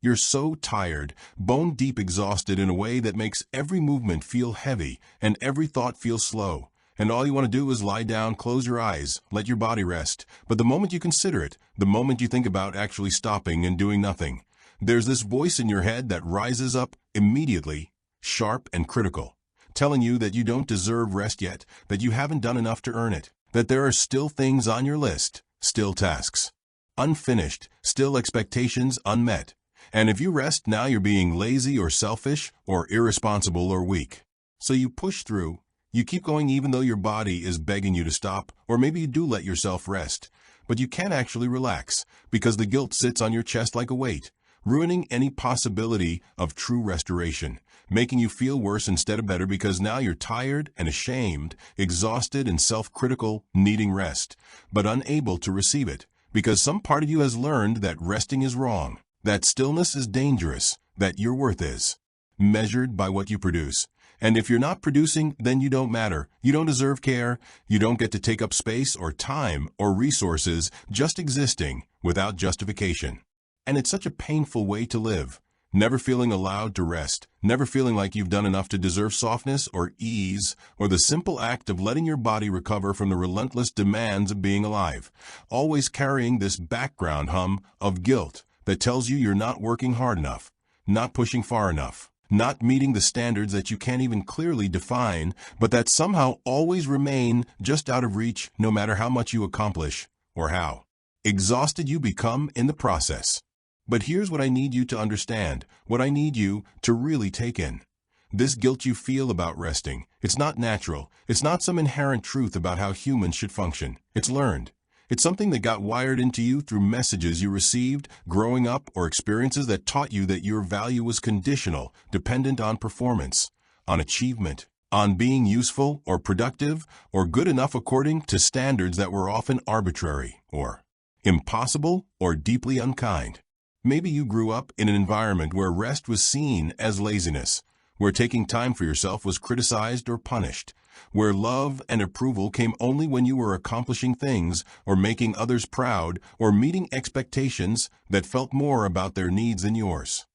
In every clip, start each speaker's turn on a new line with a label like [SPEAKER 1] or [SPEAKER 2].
[SPEAKER 1] You're so tired, bone-deep exhausted in a way that makes every movement feel heavy and every thought feel slow. And all you want to do is lie down, close your eyes, let your body rest. But the moment you consider it, the moment you think about actually stopping and doing nothing, there's this voice in your head that rises up immediately, sharp and critical, telling you that you don't deserve rest yet, that you haven't done enough to earn it, that there are still things on your list, still tasks unfinished, still expectations unmet. And if you rest now, you're being lazy or selfish or irresponsible or weak. So you push through. You keep going even though your body is begging you to stop, or maybe you do let yourself rest. But you can't actually relax because the guilt sits on your chest like a weight, ruining any possibility of true restoration, making you feel worse instead of better because now you're tired and ashamed, exhausted and self-critical, needing rest, but unable to receive it because some part of you has learned that resting is wrong, that stillness is dangerous, that your worth is measured by what you produce. And if you're not producing, then you don't matter. You don't deserve care. You don't get to take up space or time or resources, just existing without justification. And it's such a painful way to live, never feeling allowed to rest, never feeling like you've done enough to deserve softness or ease or the simple act of letting your body recover from the relentless demands of being alive, always carrying this background hum of guilt that tells you you're not working hard enough, not pushing far enough, not meeting the standards that you can't even clearly define, but that somehow always remain just out of reach no matter how much you accomplish or how exhausted you become in the process. But here's what I need you to understand, what I need you to really take in. This guilt you feel about resting, it's not natural. It's not some inherent truth about how humans should function. It's learned. It's something that got wired into you through messages you received growing up or experiences that taught you that your value was conditional, dependent on performance, on achievement, on being useful or productive or good enough according to standards that were often arbitrary or impossible or deeply unkind. Maybe you grew up in an environment where rest was seen as laziness, where taking time for yourself was criticized or punished, where love and approval came only when you were accomplishing things or making others proud or meeting expectations that felt more about their needs than yours.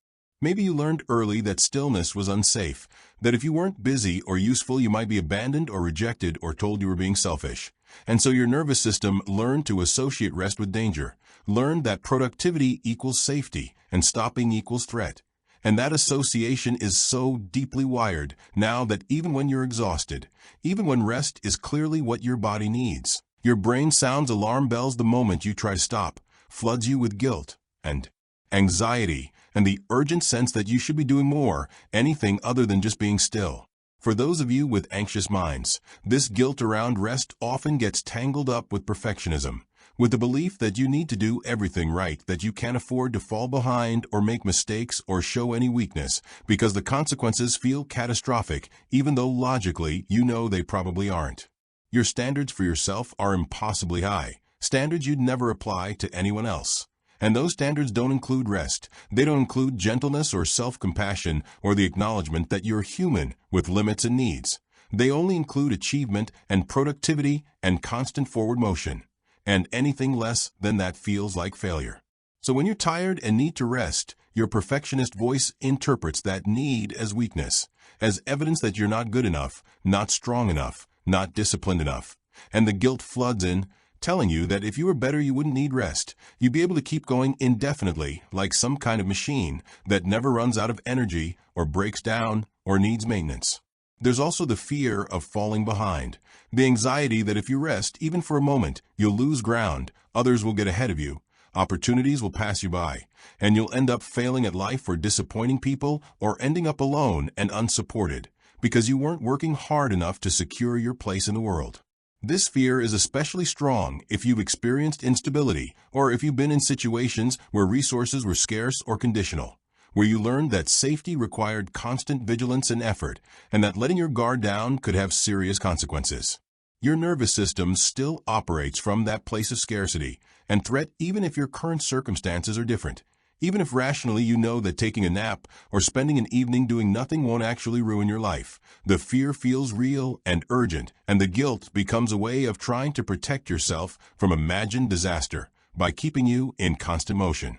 [SPEAKER 1] Maybe you learned early that stillness was unsafe, that if you weren't busy or useful you might be abandoned or rejected or told you were being selfish. And so your nervous system learned to associate rest with danger, learned that productivity equals safety and stopping equals threat. And that association is so deeply wired now that even when you're exhausted, even when rest is clearly what your body needs, your brain sounds alarm bells the moment you try to stop, floods you with guilt and anxiety and the urgent sense that you should be doing more, anything other than just being still. For those of you with anxious minds, this guilt around rest often gets tangled up with perfectionism, with the belief that you need to do everything right, that you can't afford to fall behind or make mistakes or show any weakness, because the consequences feel catastrophic, even though logically you know they probably aren't. Your standards for yourself are impossibly high, standards you'd never apply to anyone else. And those standards don't include rest. They don't include gentleness or self-compassion or the acknowledgement that you're human with limits and needs. They only include achievement and productivity and constant forward motion. And anything less than that feels like failure. So when you're tired and need to rest, your perfectionist voice interprets that need as weakness, as evidence that you're not good enough, not strong enough, not disciplined enough. And the guilt floods in, telling you that if you were better you wouldn't need rest. You'd be able to keep going indefinitely, like some kind of machine that never runs out of energy or breaks down or needs maintenance. There's also the fear of falling behind, the anxiety that if you rest, even for a moment, you'll lose ground, others will get ahead of you, opportunities will pass you by, and you'll end up failing at life or disappointing people or ending up alone and unsupported because you weren't working hard enough to secure your place in the world. This fear is especially strong if you've experienced instability or if you've been in situations where resources were scarce or conditional, where you learned that safety required constant vigilance and effort, and that letting your guard down could have serious consequences. Your nervous system still operates from that place of scarcity and threat even if your current circumstances are different. Even if rationally you know that taking a nap or spending an evening doing nothing won't actually ruin your life, the fear feels real and urgent, and the guilt becomes a way of trying to protect yourself from imagined disaster by keeping you in constant motion.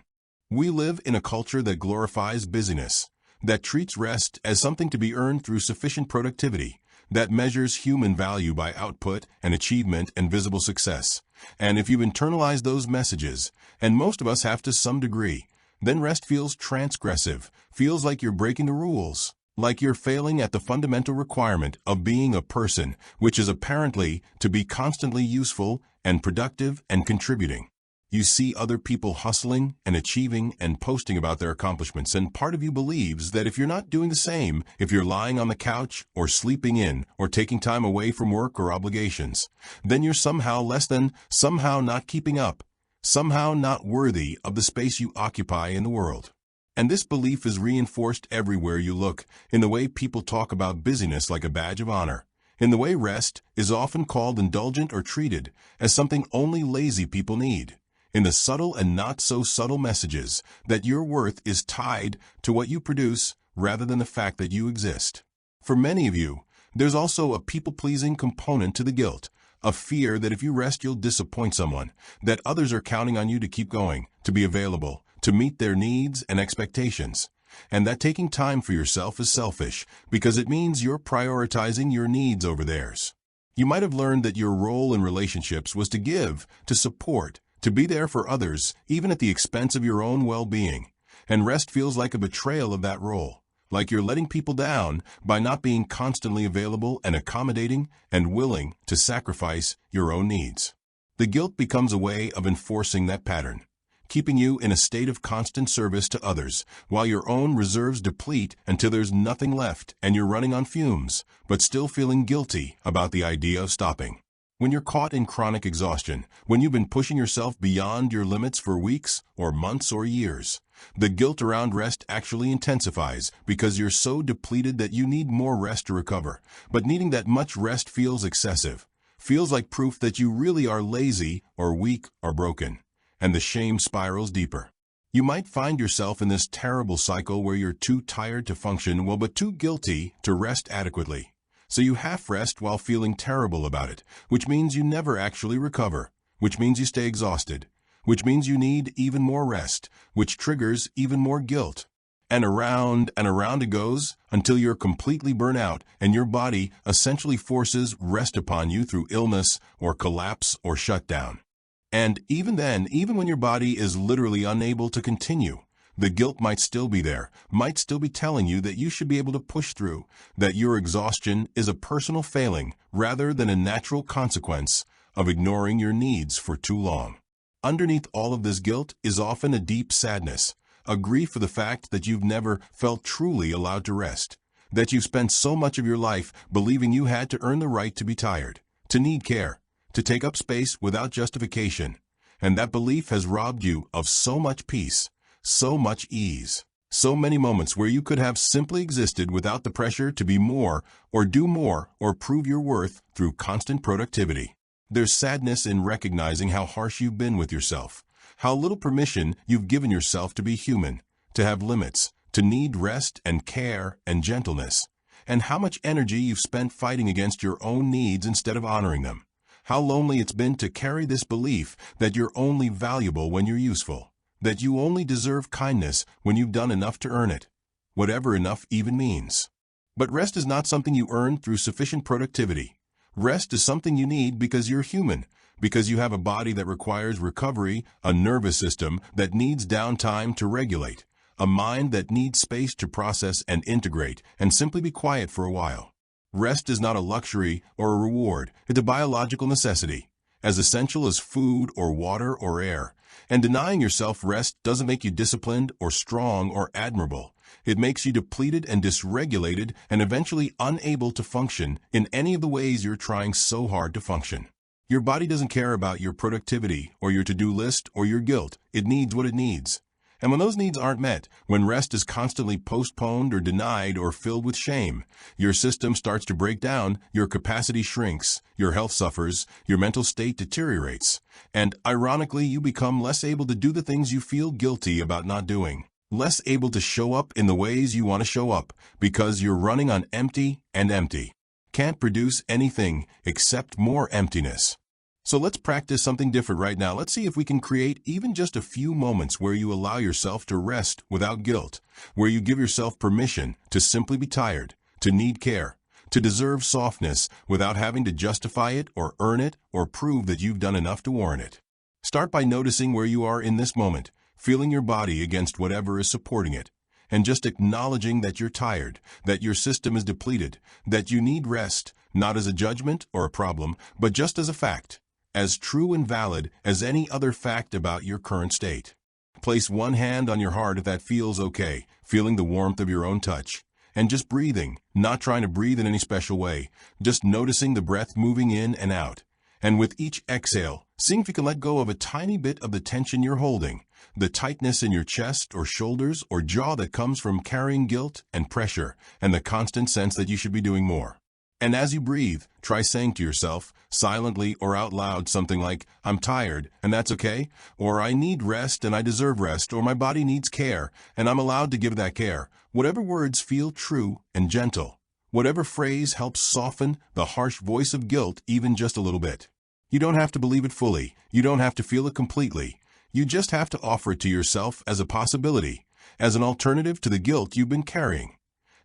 [SPEAKER 1] We live in a culture that glorifies busyness, that treats rest as something to be earned through sufficient productivity, that measures human value by output and achievement and visible success. And if you've internalized those messages, and most of us have to some degree, then rest feels transgressive, feels like you're breaking the rules, like you're failing at the fundamental requirement of being a person, which is apparently to be constantly useful and productive and contributing. You see other people hustling and achieving and posting about their accomplishments, and part of you believes that if you're not doing the same, if you're lying on the couch or sleeping in or taking time away from work or obligations, then you're somehow less than, somehow not keeping up, somehow not worthy of the space you occupy in the world. And this belief is reinforced everywhere you look, in the way people talk about busyness like a badge of honor, in the way rest is often called indulgent or treated as something only lazy people need, in the subtle and not so subtle messages that your worth is tied to what you produce rather than the fact that you exist. For many of you, there's also a people-pleasing component to the guilt, a fear that if you rest you'll disappoint someone, that others are counting on you to keep going, to be available, to meet their needs and expectations, and that taking time for yourself is selfish because it means you're prioritizing your needs over theirs. You might have learned that your role in relationships was to give, to support, to be there for others, even at the expense of your own well-being. And rest feels like a betrayal of that role, like you're letting people down by not being constantly available and accommodating and willing to sacrifice your own needs. The guilt becomes a way of enforcing that pattern, keeping you in a state of constant service to others, while your own reserves deplete until there's nothing left and you're running on fumes, but still feeling guilty about the idea of stopping. When you're caught in chronic exhaustion, when you've been pushing yourself beyond your limits for weeks or months or years, the guilt around rest actually intensifies because you're so depleted that you need more rest to recover. But needing that much rest feels excessive, feels like proof that you really are lazy or weak or broken, and the shame spirals deeper. You might find yourself in this terrible cycle where you're too tired to function well but too guilty to rest adequately. So you half rest while feeling terrible about it, which means you never actually recover, which means you stay exhausted, which means you need even more rest, which triggers even more guilt. And around it goes until you're completely burnt out and your body essentially forces rest upon you through illness or collapse or shutdown. And even then, even when your body is literally unable to continue, the guilt might still be there, might still be telling you that you should be able to push through, that your exhaustion is a personal failing rather than a natural consequence of ignoring your needs for too long. Underneath all of this guilt is often a deep sadness, a grief for the fact that you've never felt truly allowed to rest, that you've spent so much of your life believing you had to earn the right to be tired, to need care, to take up space without justification, and that belief has robbed you of so much peace, so much ease, so many moments where you could have simply existed without the pressure to be more or prove your worth through constant productivity. There's sadness in recognizing how harsh you've been with yourself, how little permission you've given yourself to be human, to have limits, to need rest and care and gentleness, and how much energy you've spent fighting against your own needs instead of honoring them. How lonely it's been to carry this belief that you're only valuable when you're useful, that you only deserve kindness when you've done enough to earn it, whatever enough even means. But rest is not something you earn through sufficient productivity. Rest is something you need because you're human, because you have a body that requires recovery, a nervous system that needs downtime to regulate, a mind that needs space to process and integrate and simply be quiet for a while. Rest is not a luxury or a reward, it's a biological necessity, as essential as food or water or air. And denying yourself rest doesn't make you disciplined or strong or admirable. It makes you depleted and dysregulated and eventually unable to function in any of the ways you're trying so hard to function. Your body doesn't care about your productivity or your to-do list or your guilt. It needs what it needs. And when those needs aren't met, when rest is constantly postponed or denied or filled with shame, your system starts to break down, your capacity shrinks, your health suffers, your mental state deteriorates, and ironically, you become less able to do the things you feel guilty about not doing, less able to show up in the ways you want to show up because you're running on empty and empty. Can't produce anything except more emptiness. So let's practice something different right now. Let's see if we can create even just a few moments where you allow yourself to rest without guilt, where you give yourself permission to simply be tired, to need care, to deserve softness without having to justify it or earn it or prove that you've done enough to warrant it. Start by noticing where you are in this moment, feeling your body against whatever is supporting it, and just acknowledging that you're tired, that your system is depleted, that you need rest, not as a judgment or a problem, but just as a fact, as true and valid as any other fact about your current state. Place one hand on your heart if that feels okay, feeling the warmth of your own touch, and just breathing, not trying to breathe in any special way, just noticing the breath moving in and out. And with each exhale, seeing if you can let go of a tiny bit of the tension you're holding, the tightness in your chest or shoulders or jaw that comes from carrying guilt and pressure and the constant sense that you should be doing more. And as you breathe, try saying to yourself, silently or out loud, something like, I'm tired, and that's okay, or I need rest and I deserve rest, or my body needs care, and I'm allowed to give that care. Whatever words feel true and gentle. Whatever phrase helps soften the harsh voice of guilt even just a little bit. You don't have to believe it fully. You don't have to feel it completely. You just have to offer it to yourself as a possibility, as an alternative to the guilt you've been carrying,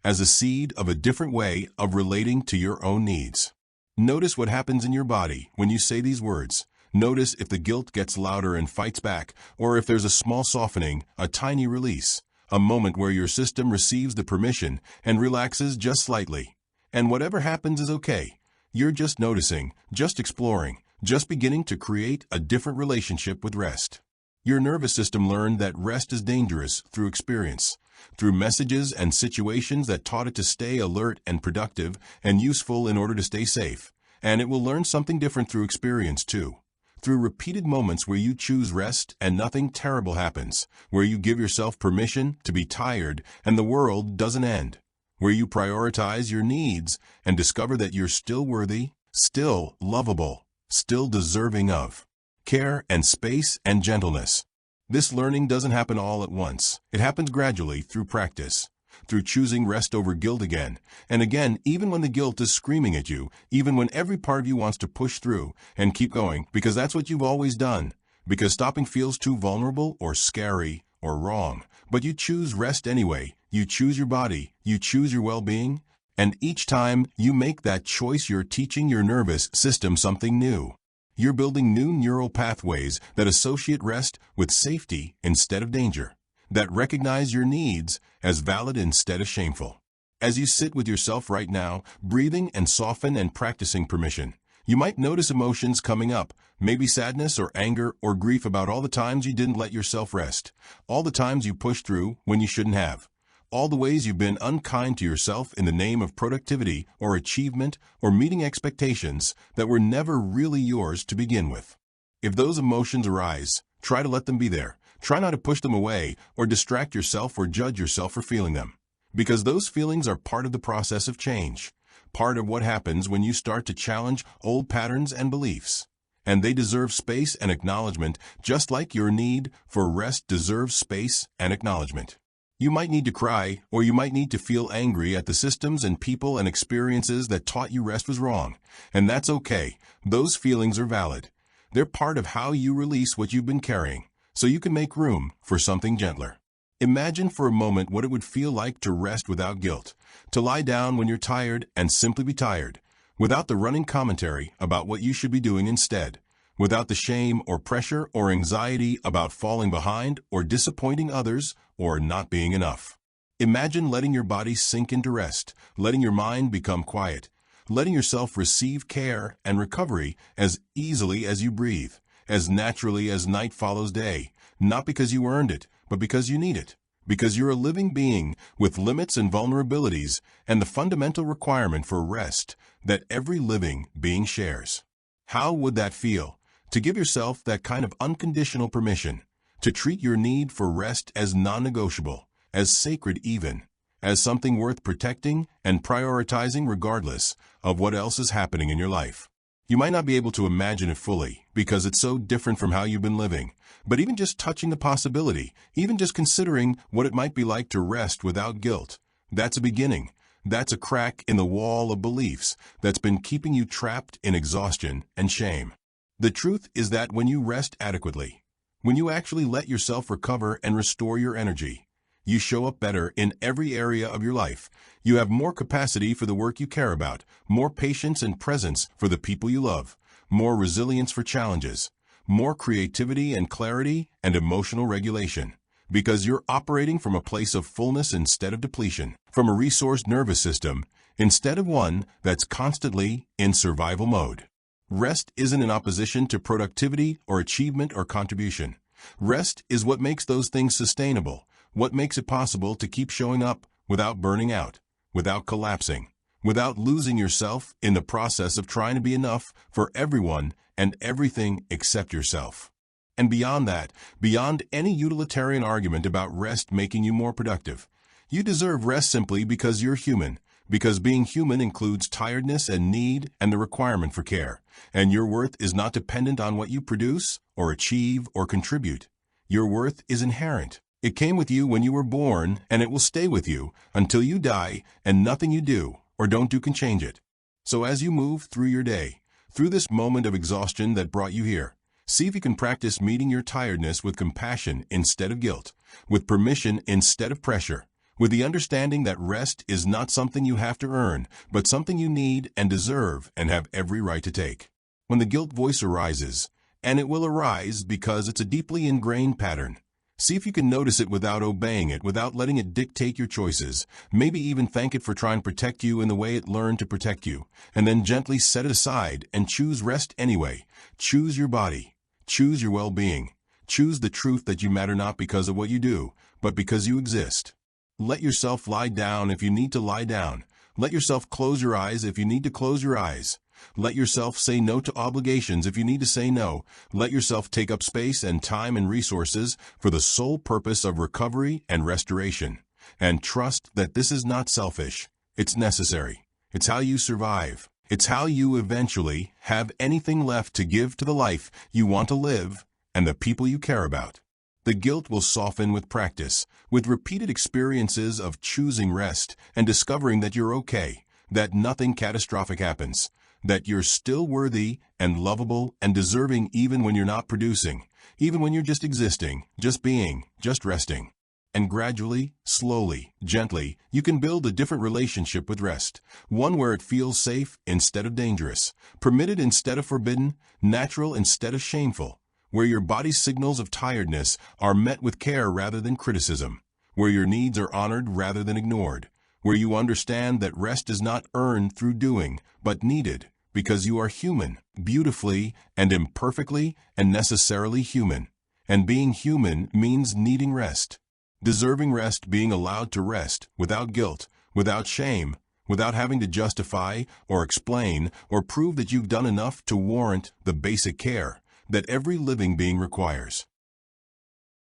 [SPEAKER 1] as a seed of a different way of relating to your own needs. Notice what happens in your body when you say these words. Notice if the guilt gets louder and fights back, or if there's a small softening, a tiny release, a moment where your system receives the permission and relaxes just slightly. And whatever happens is okay. You're just noticing, just exploring, just beginning to create a different relationship with rest. Your nervous system learned that rest is dangerous through experience, through messages and situations that taught it to stay alert and productive and useful in order to stay safe. And it will learn something different through experience too. Through repeated moments where you choose rest and nothing terrible happens, where you give yourself permission to be tired and the world doesn't end, where you prioritize your needs and discover that you're still worthy, still lovable, still deserving of care and space and gentleness. This learning doesn't happen all at once. It happens gradually through practice, through choosing rest over guilt again and again, even when the guilt is screaming at you, even when every part of you wants to push through and keep going because that's what you've always done, because stopping feels too vulnerable or scary or wrong. But you choose rest anyway. You choose your body. You choose your well-being. And each time you make that choice, you're teaching your nervous system something new. You're building new neural pathways that associate rest with safety instead of danger, that recognize your needs as valid instead of shameful. As you sit with yourself right now, breathing and soften and practicing permission, you might notice emotions coming up, maybe sadness or anger or grief about all the times you didn't let yourself rest, all the times you pushed through when you shouldn't have, all the ways you've been unkind to yourself in the name of productivity or achievement or meeting expectations that were never really yours to begin with. If those emotions arise, try to let them be there. Try not to push them away or distract yourself or judge yourself for feeling them, because those feelings are part of the process of change, part of what happens when you start to challenge old patterns and beliefs. And they deserve space and acknowledgement, just like your need for rest deserves space and acknowledgement. You might need to cry, or you might need to feel angry at the systems and people and experiences that taught you rest was wrong. And that's okay. Those feelings are valid. They're part of how you release what you've been carrying, so you can make room for something gentler. Imagine for a moment what it would feel like to rest without guilt, to lie down when you're tired and simply be tired, without the running commentary about what you should be doing instead, without the shame or pressure or anxiety about falling behind or disappointing others or not being enough. Imagine letting your body sink into rest, letting your mind become quiet, letting yourself receive care and recovery as easily as you breathe, as naturally as night follows day, not because you earned it, but because you need it, because you're a living being with limits and vulnerabilities and the fundamental requirement for rest that every living being shares. How would that feel? To give yourself that kind of unconditional permission, to treat your need for rest as non-negotiable, as sacred even, as something worth protecting and prioritizing regardless of what else is happening in your life. You might not be able to imagine it fully because it's so different from how you've been living, but even just touching the possibility, even just considering what it might be like to rest without guilt, that's a beginning. That's a crack in the wall of beliefs that's been keeping you trapped in exhaustion and shame. The truth is that when you rest adequately, when you actually let yourself recover and restore your energy, you show up better in every area of your life. You have more capacity for the work you care about, more patience and presence for the people you love, more resilience for challenges, more creativity and clarity and emotional regulation. Because you're operating from a place of fullness instead of depletion, from a resourced nervous system instead of one that's constantly in survival mode. Rest isn't in opposition to productivity or achievement or contribution. Rest is what makes those things sustainable, what makes it possible to keep showing up without burning out, without collapsing, without losing yourself in the process of trying to be enough for everyone and everything except yourself. And beyond that, beyond any utilitarian argument about rest making you more productive, you deserve rest simply because you're human, because being human includes tiredness and need and the requirement for care, and your worth is not dependent on what you produce or achieve or contribute. Your worth is inherent. It came with you when you were born, and it will stay with you until you die, and nothing you do or don't do can change it. So as you move through your day, through this moment of exhaustion that brought you here, see if you can practice meeting your tiredness with compassion instead of guilt, with permission instead of pressure, with the understanding that rest is not something you have to earn, but something you need and deserve and have every right to take. When the guilt voice arises, and it will arise because it's a deeply ingrained pattern, see if you can notice it without obeying it, without letting it dictate your choices, maybe even thank it for trying to protect you in the way it learned to protect you, and then gently set it aside and choose rest anyway. Choose your body. Choose your well-being. Choose the truth that you matter not because of what you do, but because you exist. Let yourself lie down if you need to lie down. Let yourself close your eyes if you need to close your eyes. Let yourself say no to obligations if you need to say no. Let yourself take up space and time and resources for the sole purpose of recovery and restoration. And trust that this is not selfish. It's necessary. It's how you survive. It's how you eventually have anything left to give to the life you want to live and the people you care about. The guilt will soften with practice, with repeated experiences of choosing rest and discovering that you're okay, that nothing catastrophic happens, that you're still worthy and lovable and deserving even when you're not producing, even when you're just existing, just being, just resting. And gradually, slowly, gently, you can build a different relationship with rest, one where it feels safe instead of dangerous, permitted instead of forbidden, natural instead of shameful, where your body's signals of tiredness are met with care rather than criticism, where your needs are honored rather than ignored, where you understand that rest is not earned through doing, but needed, because you are human, beautifully and imperfectly and necessarily human. And being human means needing rest. Deserving rest, being allowed to rest without guilt, without shame, without having to justify or explain or prove that you've done enough to warrant the basic care that every living being requires.